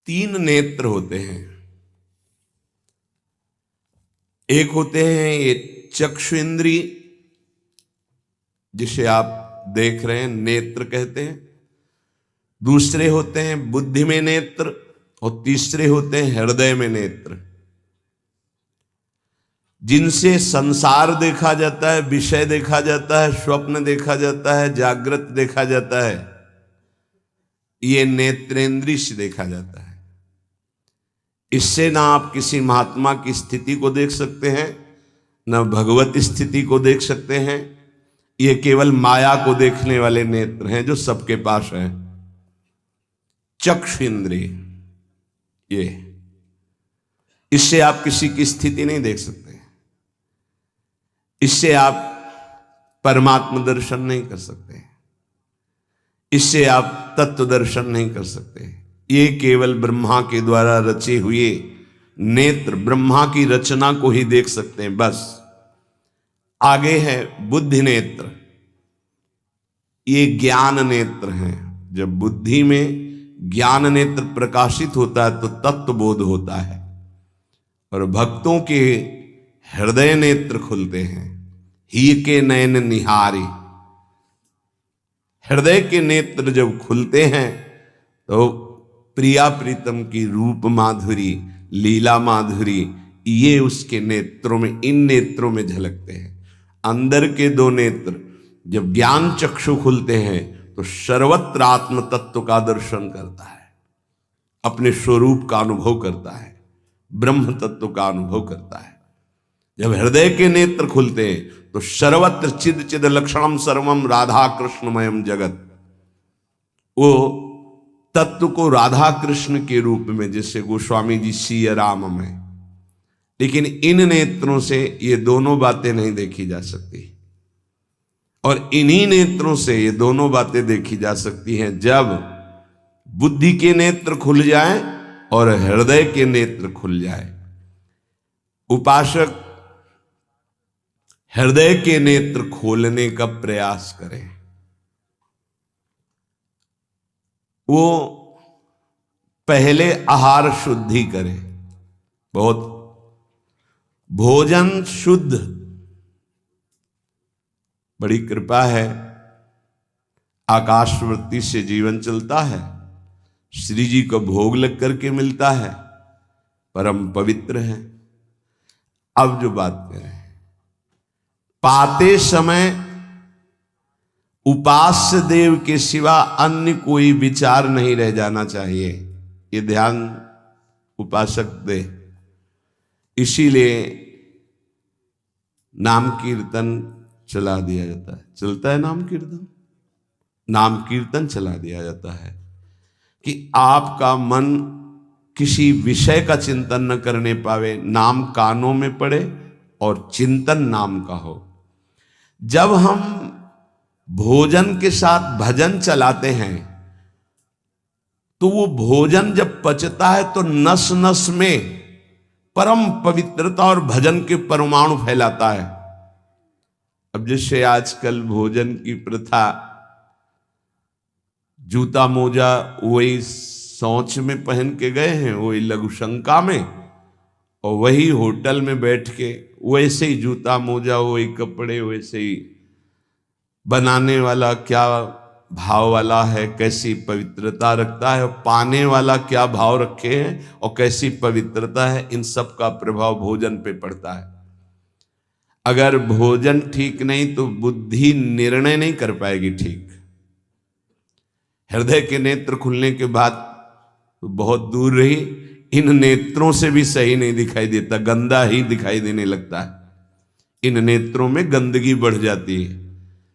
तीन नेत्र होते हैं। एक होते हैं ये चक्षु इंद्रिय, जिसे आप देख रहे हैं, नेत्र कहते हैं। दूसरे होते हैं बुद्धि में नेत्र, और तीसरे होते हैं हृदय में नेत्र, जिनसे संसार देखा जाता है, विषय देखा जाता है, स्वप्न देखा जाता है, जागृत देखा जाता है। ये नेत्रेंद्रिय से देखा जाता है। इससे ना आप किसी महात्मा की स्थिति को देख सकते हैं, न भगवत स्थिति को देख सकते हैं। ये केवल माया को देखने वाले नेत्र हैं जो सबके पास हैं। चक्षु इंद्रिय, ये इससे आप किसी की स्थिति नहीं देख सकते, इससे आप परमात्मा दर्शन नहीं कर सकते, इससे आप तत्व दर्शन नहीं कर सकते। ये केवल ब्रह्मा के द्वारा रचे हुए नेत्र, ब्रह्मा की रचना को ही देख सकते हैं, बस। आगे है बुद्धि नेत्र। ये ज्ञान नेत्र हैं। जब बुद्धि में ज्ञान नेत्र प्रकाशित होता है तो तत्व बोध होता है, और भक्तों के हृदय नेत्र खुलते हैं। ही के नयन निहारे, हृदय के नेत्र जब खुलते हैं तो प्रिया प्रीतम की रूप माधुरी, लीला माधुरी, ये उसके नेत्रों में, इन नेत्रों में झलकते हैं। अंदर के दो नेत्र जब ज्ञान चक्षु खुलते हैं तो सर्वत्र आत्म तत्व का दर्शन करता है, अपने स्वरूप का अनुभव करता है, ब्रह्म तत्व का अनुभव करता है। जब हृदय के नेत्र खुलते हैं तो सर्वत्र चिद चिद लक्षणम सर्वम राधा कृष्णमयम जगत, वो तत्व को राधा कृष्ण के रूप में, जैसे गोस्वामी जी सिया राम में। लेकिन इन नेत्रों से ये दोनों बातें नहीं देखी जा सकती, और इन्हीं नेत्रों से ये दोनों बातें देखी जा सकती हैं जब बुद्धि के नेत्र खुल जाए और हृदय के नेत्र खुल जाए। उपासक हृदय के नेत्र खोलने का प्रयास करें। वो पहले आहार शुद्धि करे, बहुत भोजन शुद्ध। बड़ी कृपा है, आकाशवृत्ति से जीवन चलता है, श्री जी को भोग लग करके मिलता है, परम पवित्र है। अब जो बात करें, पाते समय उपास्य देव के सिवा अन्य कोई विचार नहीं रह जाना चाहिए। ये ध्यान उपासक दे। इसीलिए नाम कीर्तन चला दिया जाता है। चलता है नाम कीर्तन, नाम कीर्तन चला दिया जाता है कि आपका मन किसी विषय का चिंतन न करने पावे, नाम कानों में पड़े और चिंतन नाम का हो। जब हम भोजन के साथ भजन चलाते हैं तो वो भोजन जब पचता है तो नस नस में परम पवित्रता और भजन के परमाणु फैलाता है। अब जैसे आजकल भोजन की प्रथा, जूता मोजा वही शौच में पहन के गए हैं, वही लघुशंका में, और वही होटल में बैठ के वैसे ही जूता मोजा, वही कपड़े, वैसे ही बनाने वाला क्या भाव वाला है, कैसी पवित्रता रखता है, पाने वाला क्या भाव रखे हैं और कैसी पवित्रता है, इन सब का प्रभाव भोजन पे पड़ता है। अगर भोजन ठीक नहीं तो बुद्धि निर्णय नहीं कर पाएगी ठीक। हृदय के नेत्र खुलने के बाद तो बहुत दूर रही, इन नेत्रों से भी सही नहीं दिखाई देता, गंदा ही दिखाई देने लगता है। इन नेत्रों में गंदगी बढ़ जाती है।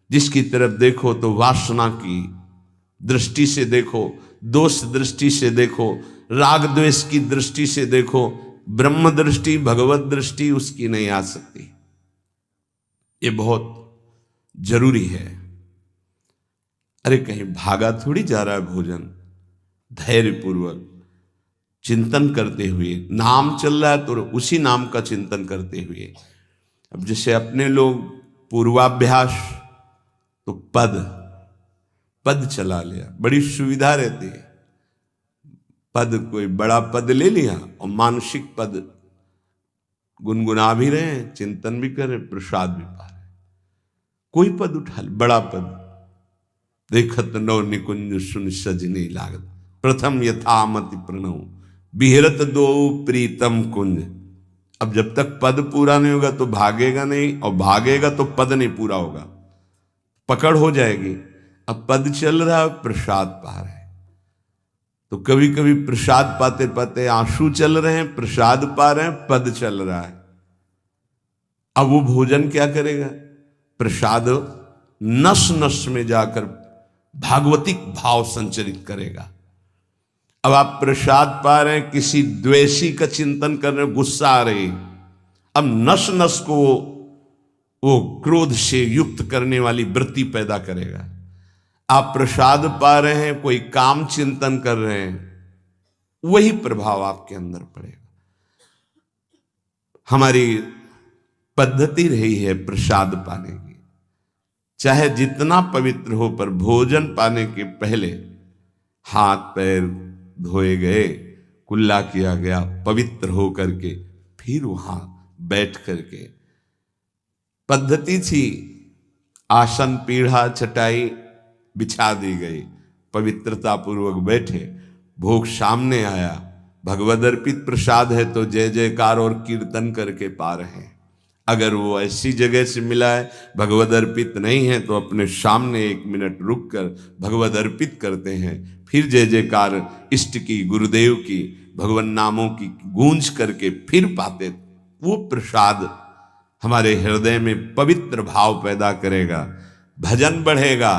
जिसकी तरफ देखो तो वासना की दृष्टि से देखो, दोष दृष्टि से देखो, राग द्वेष की दृष्टि से देखो, ब्रह्म दृष्टि, भगवत दृष्टि उसकी नहीं आ सकती। ये बहुत जरूरी है। अरे कहीं भागा थोड़ी जा रहा है भोजन, धैर्य पूर्वक चिंतन करते हुए, नाम चल रहा है तो उसी नाम का चिंतन करते हुए। अब जैसे अपने लोग पूर्वाभ्यास तो पद चला लिया, बड़ी सुविधा रहती है। पद, कोई बड़ा पद ले लिया और मानसिक पद गुनगुना भी रहे हैं, चिंतन भी कर रहे, प्रसाद भी पा रहे। कोई पद उठा ले, बड़ा पद, देखत नौ निकुंज सुन सजनी लागत, प्रथम यथामति प्रणव बिहरत दो प्रीतम कुंज। अब जब तक पद पूरा नहीं होगा तो भागेगा नहीं, और भागेगा तो पद नहीं पूरा होगा, पकड़ हो जाएगी। अब पद चल रहा है, प्रसाद पा रहे हैं, तो कभी कभी प्रसाद पाते पाते आंसू चल रहे हैं, प्रसाद पा रहे हैं, पद चल रहा है। अब वो भोजन क्या करेगा? प्रसाद नस नस में जाकर भागवतिक भाव संचरित करेगा। अब आप प्रसाद पा रहे हैं, किसी द्वेषी का चिंतन कर रहे हैं, गुस्सा आ रही, अब नस नस को वो क्रोध से युक्त करने वाली वृत्ति पैदा करेगा। आप प्रसाद पा रहे हैं, कोई काम चिंतन कर रहे हैं, वही प्रभाव आपके अंदर पड़ेगा। हमारी पद्धति रही है प्रसाद पाने की, चाहे जितना पवित्र हो, पर भोजन पाने के पहले हाथ पैर धोए गए, कुल्ला किया गया, पवित्र हो करके फिर वहां बैठ करके, पद्धति थी, आसन पीढ़ा चटाई बिछा दी गई, पवित्रता पूर्वक बैठे, भोग सामने आया, भगवद अर्पित प्रसाद है तो जय जयकार और कीर्तन करके पा रहे हैं। अगर वो ऐसी जगह से मिला है, भगवद अर्पित नहीं है, तो अपने सामने 1 मिनट रुक कर भगवद अर्पित करते हैं, फिर जय जयकार इष्ट की, गुरुदेव की, भगवान नामों की गूंज करके फिर पाते। वो प्रसाद हमारे हृदय में पवित्र भाव पैदा करेगा, भजन बढ़ेगा।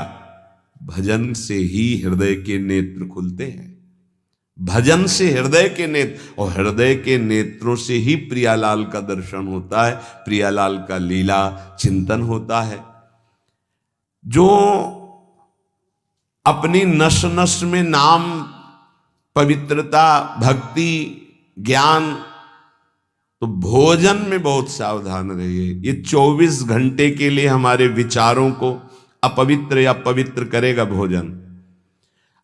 भजन से ही हृदय के नेत्र खुलते हैं, भजन से हृदय के नेत्र, और हृदय के नेत्रों से ही प्रियालाल का दर्शन होता है, प्रियालाल का लीला चिंतन होता है। जो अपनी नस नस में नाम, पवित्रता, भक्ति, ज्ञान, तो भोजन में बहुत सावधान रहिए। ये 24 घंटे के लिए हमारे विचारों को अपवित्र या पवित्र करेगा भोजन।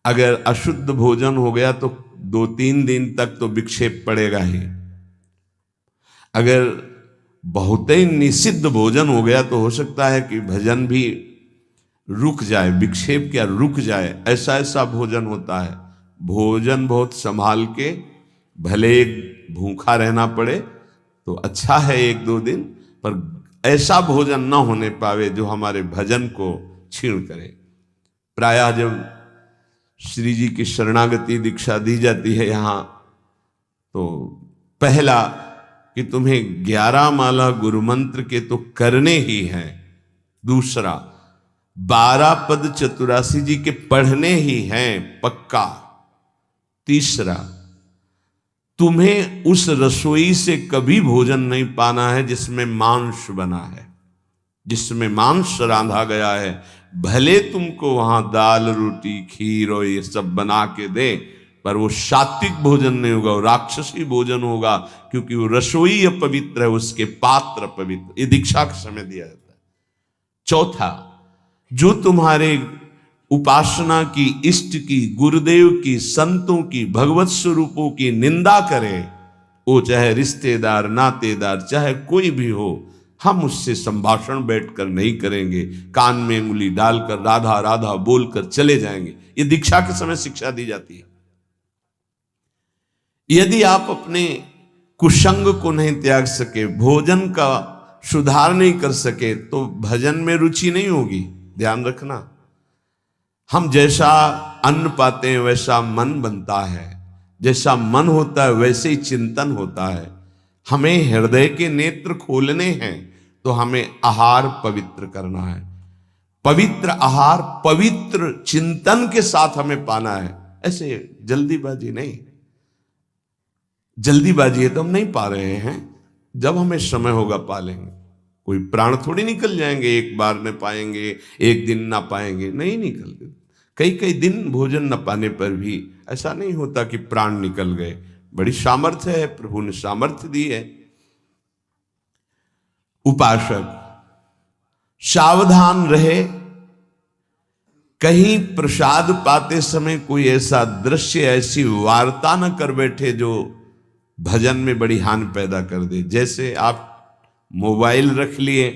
अगर अशुद्ध भोजन हो गया तो 2-3 दिन तक तो विक्षेप पड़ेगा ही। अगर बहुत ही निषिद्ध भोजन हो गया तो हो सकता है कि भजन भी रुक जाए, विक्षेप क्या रुक जाए, ऐसा ऐसा भोजन होता है। भोजन बहुत संभाल के, भले भूखा रहना पड़े तो अच्छा है 1-2 दिन, पर ऐसा भोजन ना होने पावे जो हमारे भजन को छीण करे। प्रायः जब श्री जी की शरणागति दीक्षा दी जाती है यहाँ, तो पहला कि तुम्हें 11 माला गुरु मंत्र के तो करने ही हैं, दूसरा 12 पद चतुरासी जी के पढ़ने ही हैं पक्का, तीसरा तुम्हें उस रसोई से कभी भोजन नहीं पाना है जिसमें मांस बना है, जिसमें मांस रांधा गया है। भले तुमको वहां दाल रोटी खीर और ये सब बना के दे, पर वो सात्विक भोजन नहीं होगा, वो राक्षसी भोजन होगा, क्योंकि वो रसोई अपवित्र है, उसके पात्र पवित्र। ये दीक्षा के समय दिया जाता है। चौथा, जो तुम्हारे उपासना की, इष्ट की, गुरुदेव की, संतों की, भगवत स्वरूपों की निंदा करे, वो चाहे रिश्तेदार, नातेदार, चाहे कोई भी हो, हम उससे संभाषण बैठकर नहीं करेंगे, कान में उंगली डालकर राधा राधा बोलकर चले जाएंगे। ये दीक्षा के समय शिक्षा दी जाती है। यदि आप अपने कुसंग को नहीं त्याग सके, भोजन का सुधार नहीं कर सके, तो भजन में रुचि नहीं होगी। ध्यान रखना, हम जैसा अन्न पाते हैं वैसा मन बनता है, जैसा मन होता है वैसे ही चिंतन होता है। हमें हृदय के नेत्र खोलने हैं तो हमें आहार पवित्र करना है, पवित्र आहार पवित्र चिंतन के साथ हमें पाना है। ऐसे जल्दीबाजी नहीं, जल्दीबाजी है तो हम नहीं पा रहे हैं, जब हमें समय होगा पा लेंगे। कोई प्राण थोड़ी निकल जाएंगे, एक बार न पाएंगे, एक दिन ना पाएंगे, नहीं निकलते। कई कई दिन भोजन न पाने पर भी ऐसा नहीं होता कि प्राण निकल गए। बड़ी सामर्थ्य है, प्रभु ने सामर्थ्य दी है। उपासक सावधान रहे कहीं प्रसाद पाते समय कोई ऐसा दृश्य, ऐसी वार्ता न कर बैठे जो भजन में बड़ी हानि पैदा कर दे। जैसे आप मोबाइल रख लिए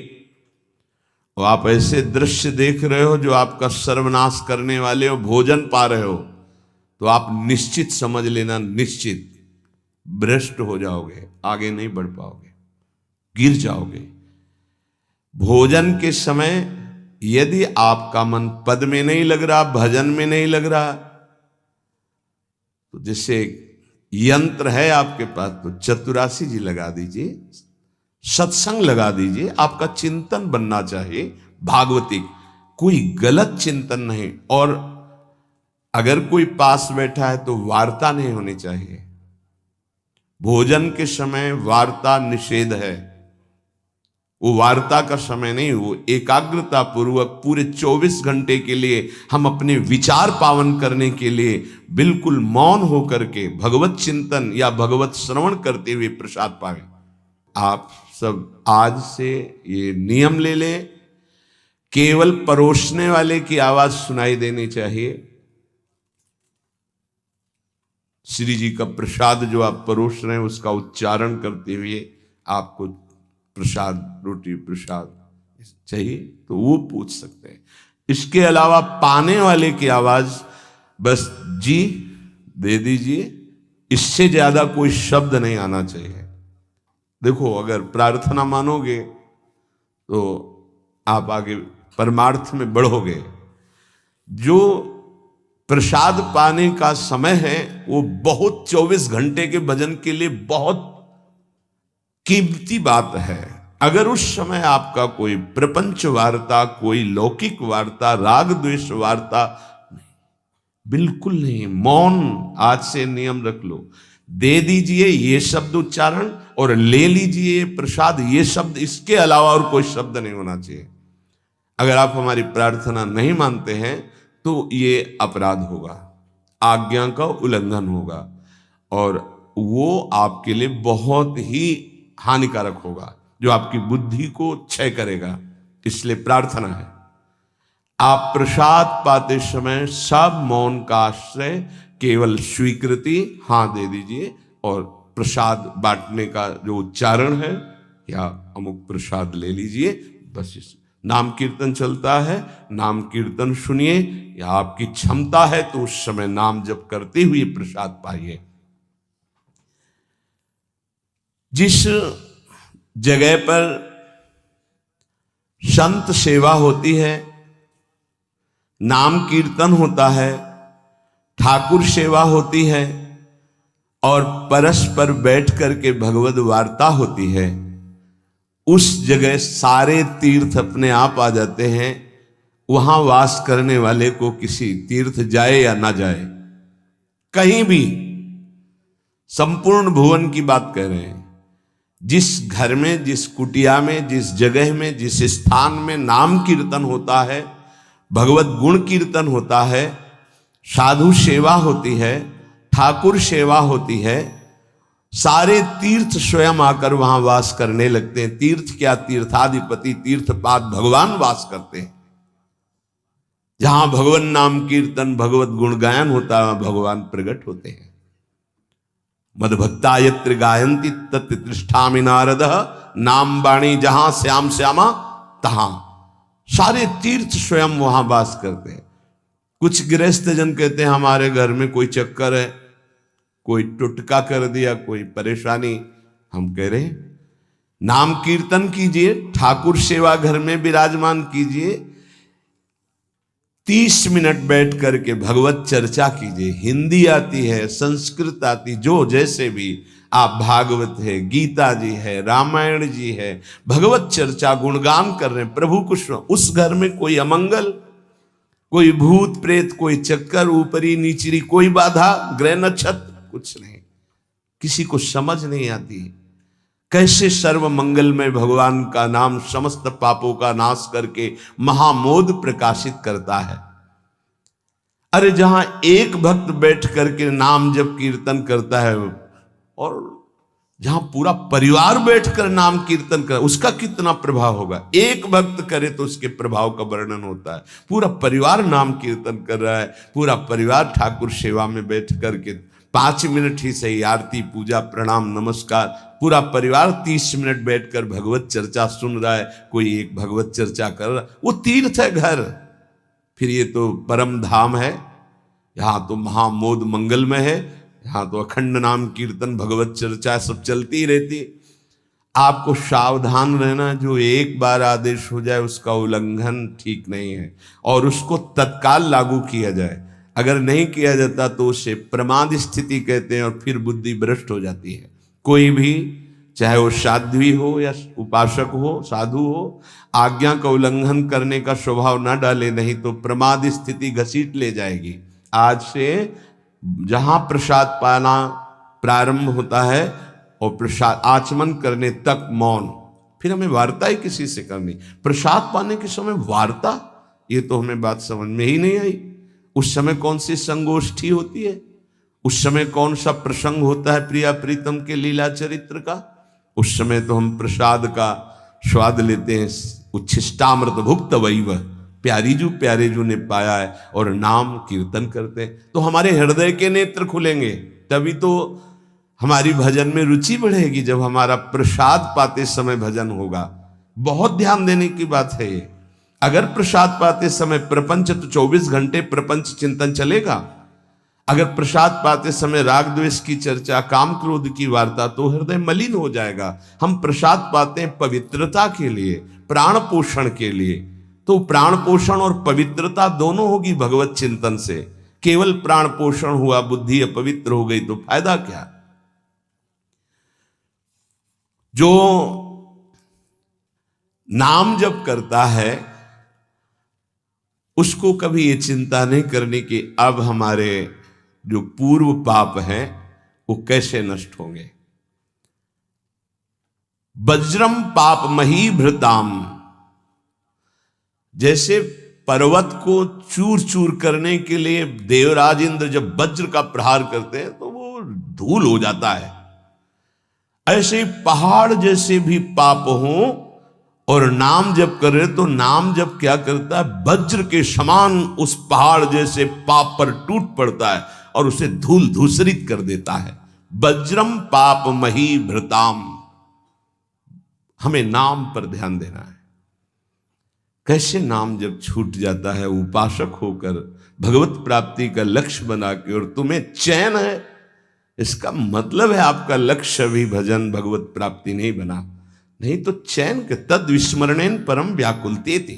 और आप ऐसे दृश्य देख रहे हो जो आपका सर्वनाश करने वाले हो, भोजन पा रहे हो, तो आप निश्चित समझ लेना, निश्चित भ्रष्ट हो जाओगे, आगे नहीं बढ़ पाओगे, गिर जाओगे। भोजन के समय यदि आपका मन पद में नहीं लग रहा, भजन में नहीं लग रहा, तो जैसे यंत्र है आपके पास, तो चतुरासी जी लगा दीजिए, सत्संग लगा दीजिए। आपका चिंतन बनना चाहिए भागवतिक, कोई गलत चिंतन नहीं। और अगर कोई पास बैठा है तो वार्ता नहीं होनी चाहिए। भोजन के समय वार्ता निषेध है, वो वार्ता का समय नहीं, वो एकाग्रता पूर्वक पूरे 24 घंटे के लिए हम अपने विचार पावन करने के लिए बिल्कुल मौन होकर के भगवत चिंतन या भगवत श्रवण करते हुए प्रसाद पावे। आप सब आज से ये नियम ले लें, केवल परोसने वाले की आवाज सुनाई देनी चाहिए। श्री जी का प्रसाद जो आप परोस रहे हैं उसका उच्चारण करते हुए आपको प्रसाद, रोटी प्रसाद चाहिए तो वो पूछ सकते हैं। इसके अलावा पाने वाले की आवाज बस जी दे दीजिए, इससे ज्यादा कोई शब्द नहीं आना चाहिए। देखो, अगर प्रार्थना मानोगे तो आप आगे परमार्थ में बढ़ोगे। जो प्रसाद पाने का समय है वो बहुत 24 घंटे के भजन के लिए बहुत कीमती बात है। अगर उस समय आपका कोई प्रपंच वार्ता, कोई लौकिक वार्ता, राग द्वेष वार्ता, बिल्कुल नहीं, मौन आज से नियम रख लो। दे दीजिए ये शब्द उच्चारण और ले लीजिए प्रसाद ये शब्द, इसके अलावा और कोई शब्द नहीं होना चाहिए। अगर आप हमारी प्रार्थना नहीं मानते हैं तो ये अपराध होगा, आज्ञा का उल्लंघन होगा और वो आपके लिए बहुत ही हानिकारक होगा, जो आपकी बुद्धि को क्षय करेगा। इसलिए प्रार्थना है, आप प्रसाद पाते समय सब मौन का आश्रय, केवल स्वीकृति हाँ दे दीजिए और प्रसाद बांटने का जो उच्चारण है या अमुक प्रसाद ले लीजिए। बस इस नाम कीर्तन चलता है, नाम कीर्तन सुनिए, या आपकी क्षमता है तो उस समय नाम जप करते हुए प्रसाद पाइए। जिस जगह पर संत सेवा होती है, नाम कीर्तन होता है, ठाकुर सेवा होती है और परस्पर बैठ करके भगवद वार्ता होती है, उस जगह सारे तीर्थ अपने आप आ जाते हैं। वहां वास करने वाले को किसी तीर्थ जाए या ना जाए, कहीं भी, संपूर्ण भुवन की बात कह रहे हैं, जिस घर में, जिस कुटिया में, जिस जगह में, जिस स्थान में नाम कीर्तन होता है, भगवत गुण कीर्तन होता है, साधु सेवा होती है, ठाकुर सेवा होती है, सारे तीर्थ स्वयं आकर वहां वास करने लगते हैं। तीर्थ क्या, तीर्थाधिपति तीर्थपाद भगवान वास करते हैं। जहां भगवान नाम कीर्तन, भगवत गुण गायन होता है, भगवान प्रकट होते हैं। मदभक्ता यत्र गायन्ति तत्र तिष्ठामि नारदः, नाम वाणी जहां श्याम श्यामा तहां। सारे तीर्थ स्वयं वहां वास करते हैं। कुछ गृहस्थ जन कहते हैं हमारे घर में कोई चक्कर है, कोई टुटका कर दिया, कोई परेशानी। हम कह रहे हैं नाम कीर्तन कीजिए, ठाकुर सेवा घर में विराजमान कीजिए, 30 मिनट बैठ करके भगवत चर्चा कीजिए। हिंदी आती है, संस्कृत आती, जो जैसे भी आप, भागवत है, गीता जी है, रामायण जी है, भगवत चर्चा गुणगान कर रहे हैं प्रभु को। उस घर में कोई अमंगल, कोई भूत प्रेत, कोई चक्कर, ऊपरी नीचरी कोई बाधा, ग्रह नक्षत्र कुछ नहीं, किसी को समझ नहीं आती कैसे सर्व मंगलमय भगवान का नाम समस्त पापों का नाश करके महामोद प्रकाशित करता है। अरे जहां एक भक्त बैठ करके नाम जब कीर्तन करता है और जहां पूरा परिवार बैठकर नाम कीर्तन कर, उसका कितना प्रभाव होगा। एक भक्त करे तो उसके प्रभाव का वर्णन होता है। पूरा परिवार नाम कीर्तन कर रहा है, पूरा परिवार ठाकुर सेवा में बैठ करके 5 मिनट ही सही, आरती पूजा प्रणाम नमस्कार, पूरा परिवार 30 मिनट बैठकर भगवत चर्चा सुन रहा है, कोई एक भगवत चर्चा कर रहा है, वो तीर्थ है घर। फिर ये तो परम धाम है, यहाँ तो महामोद मंगलमय है, यहाँ तो अखंड नाम कीर्तन भगवत चर्चा सब चलती ही रहती। आपको सावधान रहना, जो एक बार आदेश हो जाए उसका उल्लंघन ठीक नहीं है, और उसको तत्काल लागू किया जाए। अगर नहीं किया जाता तो उसे प्रमाद स्थिति कहते हैं, और फिर बुद्धि भ्रष्ट हो जाती है। कोई भी, चाहे वो साध्वी हो या उपासक हो, साधु हो, आज्ञा का उल्लंघन करने का स्वभाव ना डाले, नहीं तो प्रमाद स्थिति घसीट ले जाएगी। आज से जहां प्रसाद पाना प्रारंभ होता है और प्रसाद आचमन करने तक मौन, फिर हमें वार्ता ही किसी से करनी। प्रसाद पाने के समय वार्ता, ये तो हमें बात समझ में ही नहीं आई। उस समय कौन सी संगोष्ठी होती है, उस समय कौन सा प्रसंग होता है प्रिया प्रीतम के लीला चरित्र का। उस समय तो हम प्रसाद का स्वाद लेते हैं, उच्छिष्टामृत भुक्त वैव, प्यारे जू ने पाया है, और नाम कीर्तन करते हैं। तो हमारे हृदय के नेत्र खुलेंगे, तभी तो हमारी भजन में रुचि बढ़ेगी। जब हमारा प्रसाद पाते समय भजन होगा, बहुत ध्यान देने की बात है ये। अगर प्रसाद पाते समय प्रपंच, तो 24 घंटे प्रपंच चिंतन चलेगा। अगर प्रसाद पाते समय राग द्वेष की चर्चा, काम क्रोध की वार्ता, तो हृदय मलिन हो जाएगा। हम प्रसाद पाते हैं पवित्रता के लिए, प्राण पोषण के लिए, तो प्राण पोषण और पवित्रता दोनों होगी भगवत चिंतन से। केवल प्राण पोषण हुआ, बुद्धि अपवित्र हो गई, तो फायदा क्या। जो नाम जप करता है उसको कभी ये चिंता नहीं करनी कि अब हमारे जो पूर्व पाप हैं वो कैसे नष्ट होंगे। वज्रम पाप मही भृताम, जैसे पर्वत को चूर चूर करने के लिए देवराज इंद्र जब वज्र का प्रहार करते हैं तो वो धूल हो जाता है, ऐसे ही पहाड़ जैसे भी पाप हों और नाम जप करे तो नाम जप क्या करता है, वज्र के समान उस पहाड़ जैसे पाप पर टूट पड़ता है और उसे धूल धूसरित कर देता है। वज्रम पाप मही भृताम, हमें नाम पर ध्यान देना है। कैसे नाम जब छूट जाता है उपासक होकर भगवत प्राप्ति का लक्ष्य बना के, और तुम्हें चैन है, इसका मतलब है आपका लक्ष्य भी भजन भगवत प्राप्ति नहीं बना, नहीं तो चैन के तद विस्मरणेन परम व्याकुलते थे।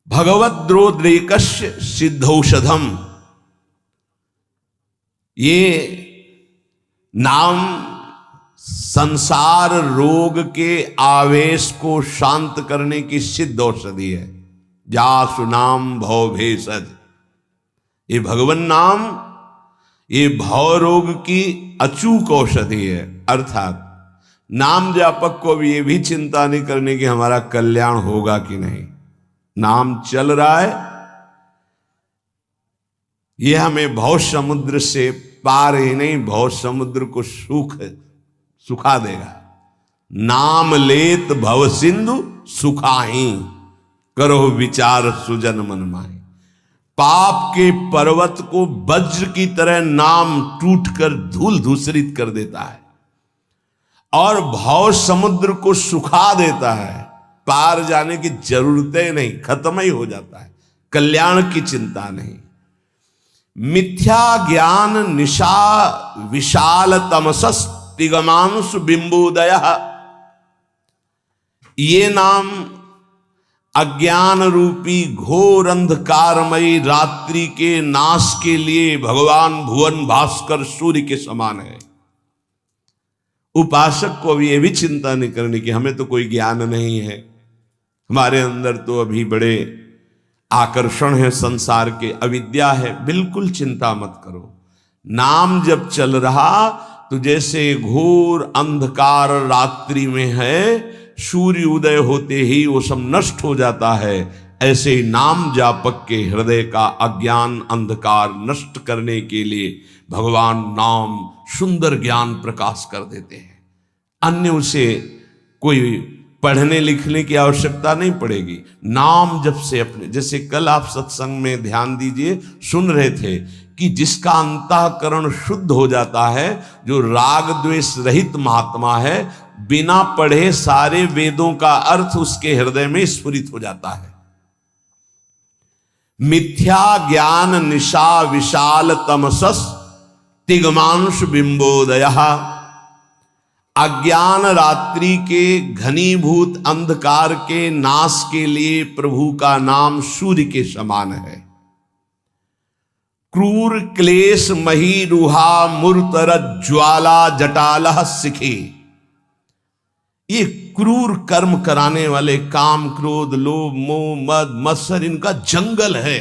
भगवत द्रोद्रेकस्य सिद्धौषधम, ये नाम संसार रोग के आवेश को शांत करने की सिद्ध औषधि है। जासु नाम भव भेषज, ये भगवान नाम ये भव रोग की अचूक औषधि है। अर्थात नाम जापक को भी ये भी चिंता नहीं करने की हमारा कल्याण होगा कि नहीं, नाम चल रहा है, ये हमें भव समुद्र से पार ही नहीं, भव समुद्र को सुखा देगा। नाम लेत भव सिंधु सुखाही, करो विचार सुजन मन माही। पाप के पर्वत को वज्र की तरह नाम टूटकर धूल धूसरित कर देता है और भव समुद्र को सुखा देता है। पार जाने की जरूरतें नहीं, खत्म ही हो जाता है, कल्याण की चिंता नहीं। मिथ्या ज्ञान निशा विशाल तमसस् तिगमांशु बिंबोदय, ये नाम अज्ञान रूपी घोर अंधकारमयी रात्रि के नाश के लिए भगवान भुवन भास्कर सूर्य के समान है। उपासक को भी ये भी चिंता नहीं करनी कि हमें तो कोई ज्ञान नहीं है, हमारे अंदर तो अभी बड़े आकर्षण है संसार के, अविद्या है। बिल्कुल चिंता मत करो, नाम जब चल रहा तो जैसे घोर अंधकार रात्रि में है, सूर्य उदय होते ही वो सब नष्ट हो जाता है, ऐसे नाम जापक के हृदय का अज्ञान अंधकार नष्ट करने के लिए भगवान नाम सुंदर ज्ञान प्रकाश कर देते हैं। अन्य उसे कोई पढ़ने लिखने की आवश्यकता नहीं पड़ेगी। नाम जब से अपने, जैसे कल आप सत्संग में ध्यान दीजिए, सुन रहे थे कि जिसका अंतःकरण शुद्ध हो जाता है, जो राग द्वेष रहित महात्मा है, बिना पढ़े सारे वेदों का अर्थ उसके हृदय में स्फुरित हो जाता है। मिथ्या ज्ञान निशा विशाल तमसस तिग्मांश बिंबोदयः। अज्ञान रात्रि के घनीभूत अंधकार के नाश के लिए प्रभु का नाम सूर्य के समान है। क्रूर क्लेश मही रुहा मूर्तर ज्वाला जटालह सिखे। ये क्रूर कर्म कराने वाले, काम क्रोध लोभ मोह मद मत्सर, इनका जंगल है।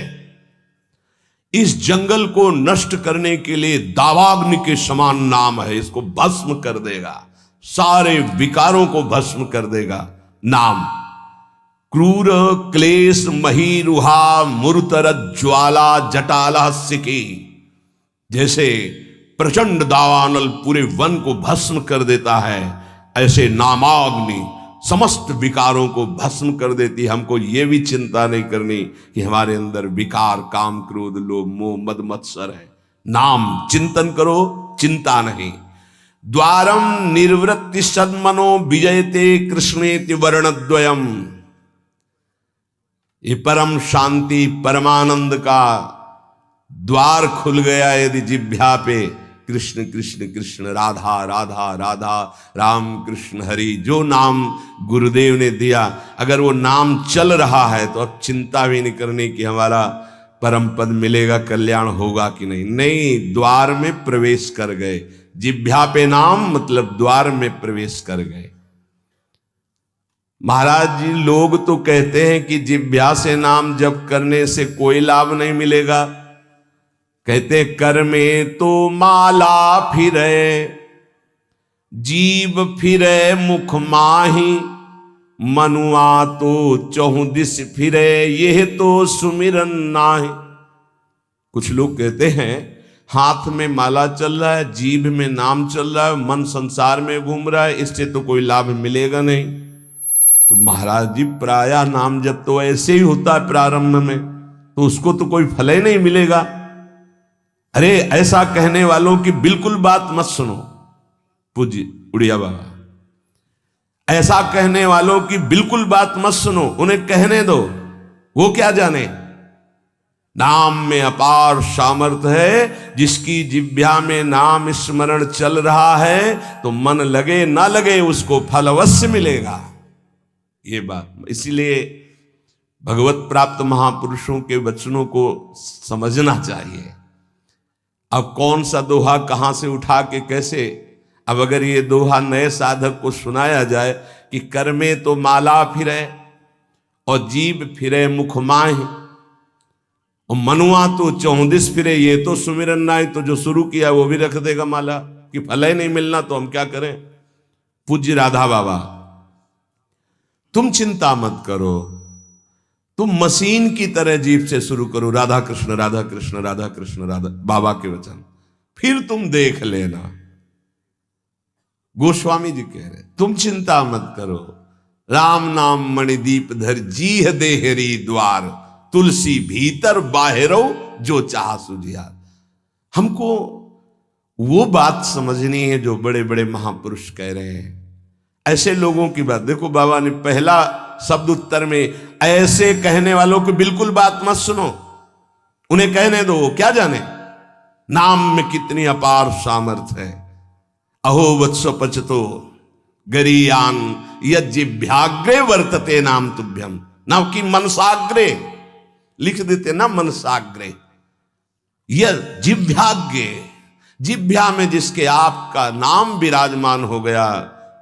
इस जंगल को नष्ट करने के लिए दावाग्नि के समान नाम है। इसको भस्म कर देगा, सारे विकारों को भस्म कर देगा नाम। क्रूर क्लेश मही रुहा मूर्तर ज्वाला जटाला सिकी। जैसे प्रचंड दावानल पूरे वन को भस्म कर देता है, ऐसे नामाग्नि समस्त विकारों को भस्म कर देती। हमको ये भी चिंता नहीं करनी कि हमारे अंदर विकार काम क्रोध लोभ मोह मद मत्सर है। नाम चिंतन करो, चिंता नहीं। द्वारम निर्वृत्ति सन्मनो विजयते कृष्णेति वर्णद्वयम। ये परम शांति परमानंद का द्वार खुल गया यदि जिह्वा पे कृष्ण कृष्ण कृष्ण राधा राधा राधा राम कृष्ण हरि, जो नाम गुरुदेव ने दिया, अगर वो नाम चल रहा है तो अब चिंता भी नहीं करनी कि हमारा परम पद मिलेगा, कल्याण होगा कि नहीं। नहीं, द्वार में प्रवेश कर गए। जिह्वा पे नाम मतलब द्वार में प्रवेश कर गए। महाराज जी, लोग तो कहते हैं कि जिह्वा से नाम जप करने से कोई लाभ नहीं मिलेगा। कहते कर में तो माला फिरे, जीव फिरे मुख माही, मनुआ तो चहुदिस फिरे, यह तो सुमिरन नाही। कुछ लोग कहते हैं हाथ में माला चल रहा है, जीभ में नाम चल रहा है, मन संसार में घूम रहा है, इससे तो कोई लाभ मिलेगा नहीं। तो महाराज जी, प्रायः नाम जब तो ऐसे ही होता है प्रारंभ में, तो उसको तो कोई फल ही नहीं मिलेगा। अरे ऐसा कहने वालों की बिल्कुल बात मत सुनो। पूज्य उड़िया बाबा, ऐसा कहने वालों की बिल्कुल बात मत सुनो, उन्हें कहने दो। वो क्या जाने, नाम में अपार सामर्थ्य है। जिसकी जिह्वा में नाम स्मरण चल रहा है तो मन लगे ना लगे उसको फल अवश्य मिलेगा। ये बात, इसीलिए भगवत प्राप्त महापुरुषों के वचनों को समझना चाहिए। अब कौन सा दोहा कहां से उठा के कैसे, अब अगर ये दोहा नए साधक को सुनाया जाए कि कर में तो माला फिरे और जीभ फिरे मुख माही और मनुआ तो चौदिस फिरे, ये तो सुमिरन नाई। तो जो शुरू किया वो भी रख देगा माला कि फल ही नहीं मिलना, तो हम क्या करें। पूज्य राधा बाबा, तुम चिंता मत करो, तुम मशीन की तरह जीभ से शुरू करो राधा कृष्ण राधा कृष्ण राधा कृष्ण राधा, बाबा के वचन, फिर तुम देख लेना। गोस्वामी जी कह रहे तुम चिंता मत करो। राम नाम मणिदीप धर जीह देहरी द्वार, तुलसी भीतर बाहरो जो चाह सुझियार। हमको वो बात समझनी है जो बड़े बड़े महापुरुष कह रहे हैं। ऐसे लोगों की बात देखो, बाबा ने पहला शब्द उत्तर में ऐसे कहने वालों की बिल्कुल बात मत सुनो, उन्हें कहने दो, क्या जाने नाम में कितनी अपार सामर्थ्य है। अहो वत्स पचतो गरीयान यज्जिभ्याग्रे वर्तते नाम तुभ्यम, ना कि मनसाग्रे लिख देते ना, मनसाग्रे यह जिभ्याग्रे, जिभ्या में जिसके आपका नाम विराजमान हो गया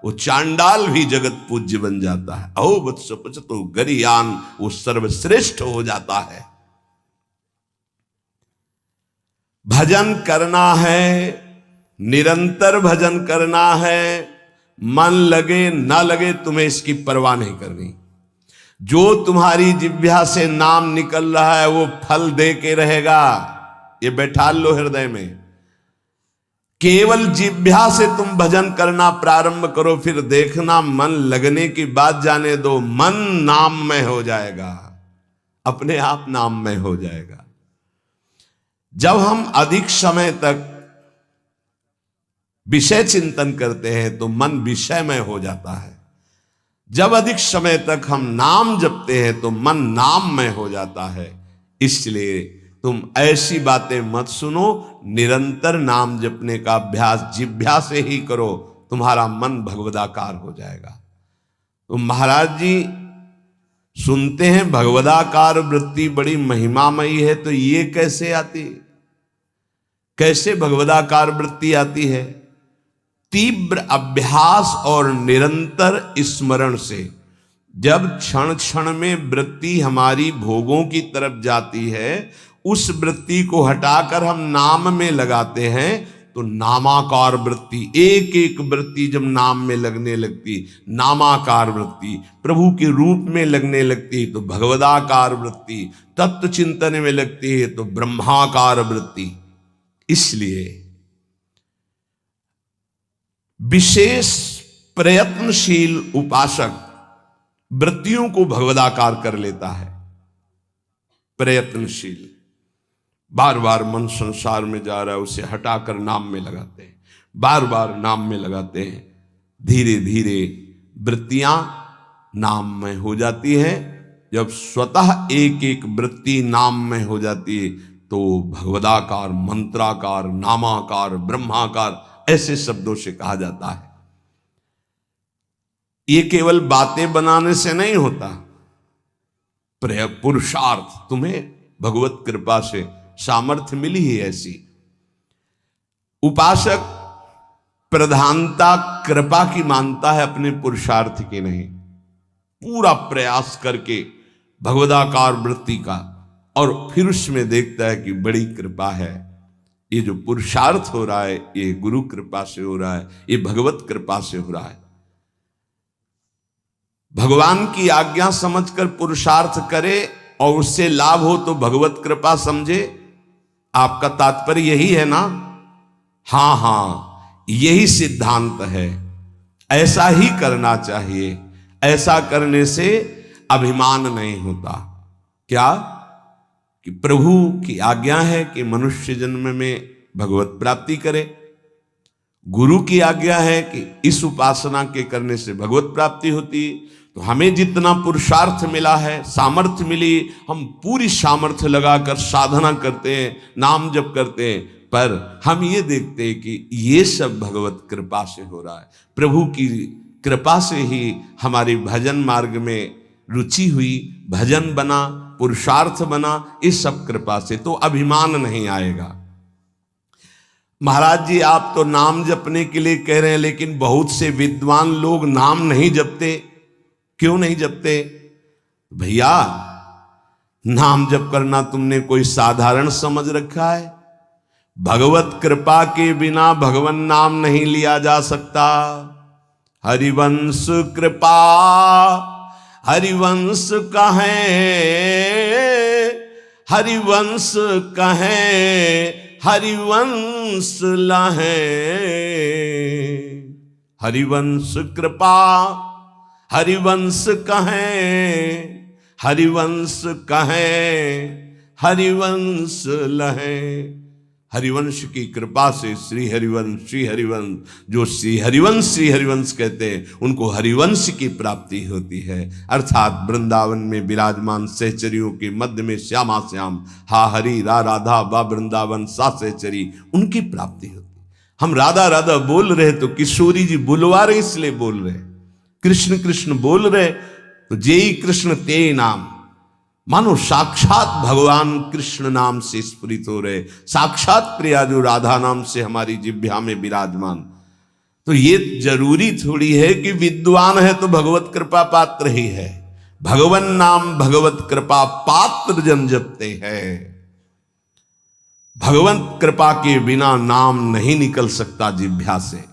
वो चांडाल भी जगत पूज्य बन जाता है। अहो वत्स पचतो गरीयान, वो सर्वश्रेष्ठ हो जाता है। भजन करना है, निरंतर भजन करना है, मन लगे ना लगे तुम्हें इसकी परवाह नहीं करनी। जो तुम्हारी जिह्वा से नाम निकल रहा है वो फल दे के रहेगा, ये बैठा लो हृदय में। केवल जिह्वा से तुम भजन करना प्रारंभ करो, फिर देखना मन लगने की बात जाने दो, मन नाममय हो जाएगा, अपने आप नाममय हो जाएगा। जब हम अधिक समय तक विषय चिंतन करते हैं तो मन विषयमय हो जाता है। जब अधिक समय तक हम नाम जपते हैं तो मन नाममय हो जाता है। इसलिए तुम ऐसी बातें मत सुनो, निरंतर नाम जपने का अभ्यास जिह्वा से ही करो, तुम्हारा मन भगवदाकार हो जाएगा। तो महाराज जी सुनते हैं भगवदाकार वृत्ति बड़ी महिमामयी है, तो ये कैसे आती, कैसे भगवदाकार वृत्ति आती है? तीव्र अभ्यास और निरंतर स्मरण से। जब क्षण क्षण में वृत्ति हमारी भोगों की तरफ जाती है, उस वृत्ति को हटाकर हम नाम में लगाते हैं तो नामाकार वृत्ति, एक एक वृत्ति जब नाम में लगने लगती, नामाकार वृत्ति प्रभु के रूप में लगने लगती तो भगवदाकार वृत्ति, तत्व चिंतन में लगती है तो ब्रह्माकार वृत्ति। इसलिए विशेष प्रयत्नशील उपासक वृत्तियों को भगवदाकार कर लेता है। प्रयत्नशील, बार बार मन संसार में जा रहा है, उसे हटाकर नाम में लगाते हैं, बार बार नाम में लगाते हैं, धीरे धीरे वृत्तियां नाम में हो जाती हैं। जब स्वतः एक एक वृत्ति नाम में हो जाती है तो भगवदाकार, मंत्राकार, नामाकार, ब्रह्माकार ऐसे शब्दों से कहा जाता है। ये केवल बातें बनाने से नहीं होता, पुरुषार्थ, तुम्हें भगवत कृपा से सामर्थ्य मिली है ऐसी। उपासक प्रधानता कृपा की मानता है, अपने पुरुषार्थ की नहीं। पूरा प्रयास करके भगवदाकार वृत्ति का, और फिर उसमें देखता है कि बड़ी कृपा है। ये जो पुरुषार्थ हो रहा है ये गुरु कृपा से हो रहा है, ये भगवत कृपा से हो रहा है। भगवान की आज्ञा समझकर पुरुषार्थ करे और उससे लाभ हो तो भगवत कृपा समझे। आपका तात्पर्य यही है ना? हाँ हाँ, यही सिद्धांत है। ऐसा ही करना चाहिए। ऐसा करने से अभिमान नहीं होता। क्या कि प्रभु की आज्ञा है कि मनुष्य जन्म में भगवत प्राप्ति करे, गुरु की आज्ञा है कि इस उपासना के करने से भगवत प्राप्ति होती। तो हमें जितना पुरुषार्थ मिला है, सामर्थ्य मिली, हम पूरी सामर्थ्य लगाकर साधना करते हैं, नाम जप करते हैं, पर हम ये देखते हैं कि ये सब भगवत कृपा से हो रहा है। प्रभु की कृपा से ही हमारी भजन मार्ग में रुचि हुई, भजन बना, पुरुषार्थ बना, इस सब कृपा से। तो अभिमान नहीं आएगा। महाराज जी आप तो नाम जपने के लिए कह रहे हैं, लेकिन बहुत से विद्वान लोग नाम नहीं जपते। क्यों नहीं जपते? भैया नाम जप करना तुमने कोई साधारण समझ रखा है? भगवत कृपा के बिना भगवान नाम नहीं लिया जा सकता। हरिवंश कृपा, हरिवंश कहें, हरिवंश कहें, हरिवंश लहें। हरिवंश कृपा, हरिवंश कहें, हरिवंश कहें, हरिवंश लहें। हरिवंश की कृपा से श्री हरिवंश, श्री हरिवंश, जो श्री हरिवंश कहते हैं उनको हरिवंश की प्राप्ति होती है। अर्थात वृंदावन में विराजमान सहचरियों के मध्य में श्यामा श्याम, हा हरि रा राधा बा वृंदावन सा सहचरी, उनकी प्राप्ति होती। हम राधा राधा बोल रहे तो किशोरी जी बुलवा रहे, इसलिए बोल रहे। कृष्ण कृष्ण बोल रहे तो जेई कृष्ण ते नाम, मानो साक्षात भगवान कृष्ण नाम से स्फुरित हो रहे, साक्षात प्रिया जो राधा नाम से हमारी जिह्वा में विराजमान। तो ये जरूरी थोड़ी है कि विद्वान है तो भगवत कृपा पात्र ही है। भगवन नाम भगवत कृपा पात्र जन जपते हैं। भगवत कृपा के बिना नाम नहीं निकल सकता जिह्वा से।